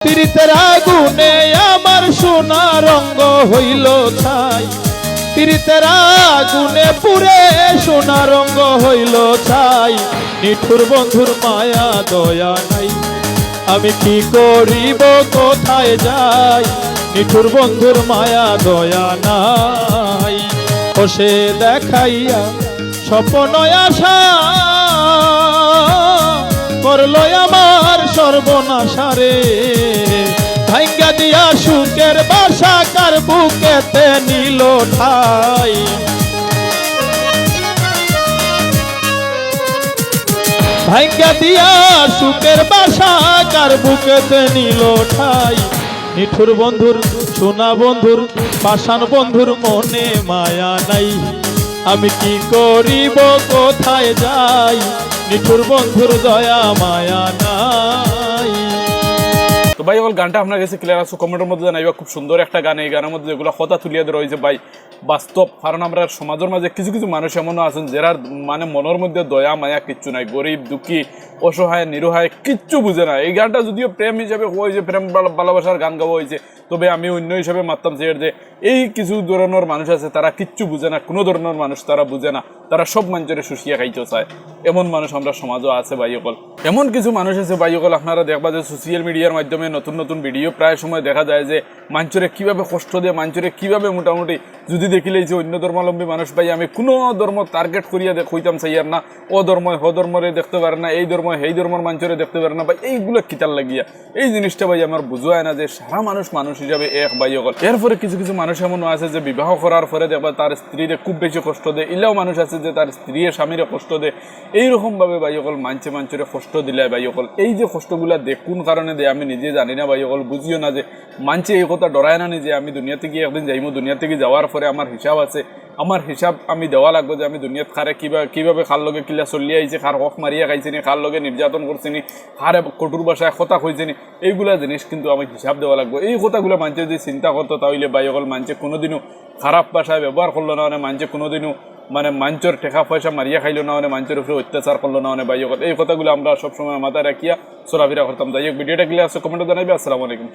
পীড়িতের আগুনে আমার সোনা রঙ্গ হইল ছাই, পীড়িতের আগুনে পুরে সোনা রঙ্গ হইল ছাই। নিঠুর বন্ধুর মায়া দয়া নাই, আমি কি করিব কোথায় যাই, নিঠুর বন্ধুর মায়া দয়া নাই। বসে দেখাইয়া স্বপ্ন আশা করলো আমার সর্বনাশারে, ভাঙ্গা দিয়া সুখের বাসা কার বুকেতে নিল ঠাই। ভাঙ্গা দিয়া সুখের বাসা কার বুকেতে নিল ঠাই। নিঠুর বন্ধুর সোনা বন্ধুর পাষাণ বন্ধুর মনে মায়া নাই, আমি কি করিব কোথায় যাই, নিঠুর বন্ধুর দয়া মায়া নাই। তো ভাই বল গানটা আপনার কাছে ক্লিয়ার আছে কমেন্টের মধ্যে জানাইবা। খুব সুন্দর একটা গান, এই গানের মধ্যে যেগুলো কথা তুলিয়ে ধরে রয়েছে ভাই বাস্তব। কারণ আমরা সমাজের মাঝে কিছু কিছু মানুষ এমনও আছেন যারা মানে মনের মধ্যে দয়া মায়া কিচ্ছু নাই, গরিব দুঃখী অসহায় নিরুহায় কিচ্ছু বুঝে না। এই গানটা যদিও প্রেম হিসাবে হয়েছে, প্রেম ভালোবাসার গান গাওয়া হয়েছে, তবে আমি অন্য হিসাবে মানতাম যে এই কিছু ধরনের মানুষ আছে তারা কিচ্ছু বুঝে না, কোনো ধরনের মানুষ তারা বুঝে না, তারা সব মানুষের শুষিয়া খাইতে চায়। এমন মানুষ আমরা সমাজও আছে ভাইসকল। এমন কিছু মানুষ আছে ভাইসকল, আপনারা দেখবা যে সোশ্যাল মিডিয়ার মাধ্যমে নতুন নতুন ভিডিও প্রায় সময় দেখা যায় যে মানুষের কীভাবে কষ্ট দেয়, মানুষের কীভাবে মোটামুটি যদি দেখিলেই যে অন্য ধর্মাবলম্বী মানুষ ভাই আমি কোনো ধর্ম টার্গেট করিয়া হইতাম চাইয়ার না, ও ধর্ম হ ধর্মরে দেখতে পারে না, এই ধর্ম সেই ধর্মের মানুষের দেখতে পারে না ভাই, এইগুলো কিতার লাগিয়া এই জিনিসটা ভাই আমার বুঝায় না যে সারা মানুষ মানুষ হিসাবে এক ভাইসকল। এরপরে কিছু কিছু মানুষ এমন আছে যে বিবাহ করার পরে দেখবা তার স্ত্রীরে খুব বেশি কষ্ট দেয়, ইলাও মানুষ আছে যে তার স্ত্রী স্বামীরে কষ্ট দেয়। এইরকমভাবে ভাইসকল মানুষের কষ্ট দিলে ভাইসকল, এই যে কষ্টগুলা দেখ কোন কারণে দেয় আমি নিজে জানি না ভাইসকল, বুঝিও না যে মানুষে এই কথা ডরায় না যে আমি দুনিয়া থেকে একদিন যাইমো, দুনিয়া থেকে যাওয়ার পরে আমার হিসাব আছে, আমার হিসাব আমি দেওয়া লাগবে যে আমি দুনিয়াত খারে কীভাবে খার লগে কিলা চলিয়ে আইছে, খার হক মারিয়া খাইছে নি, খার লগে নির্যাতন করছে নি, খারে কঠোর ভাষায় কথা কইছে নি, এইগুলা জিনিস কিন্তু আমি হিসাব দেওয়া লাগবে। এই কথাগুলো মানুষের যদি চিন্তা করতো তাহলে ভাইসকল মানুষে কোনোদিনও খারাপ ভাষায় ব্যবহার করলো না, মানুষে কোনোদিনও মানে মানুষের টাকা পয়সা মারিয়া খাইলো না, মানুষের উপরে অত্যাচার করলো না ভাইসকল। এই কথাগুলো আমরা সবসময় মাথায় রাখিয়া চলাফেরা করতাম। যাই হোক ভিডিওটা ক্লিয়ার আছে কমেন্টে জানাইবে। আসসালামু আলাইকুম।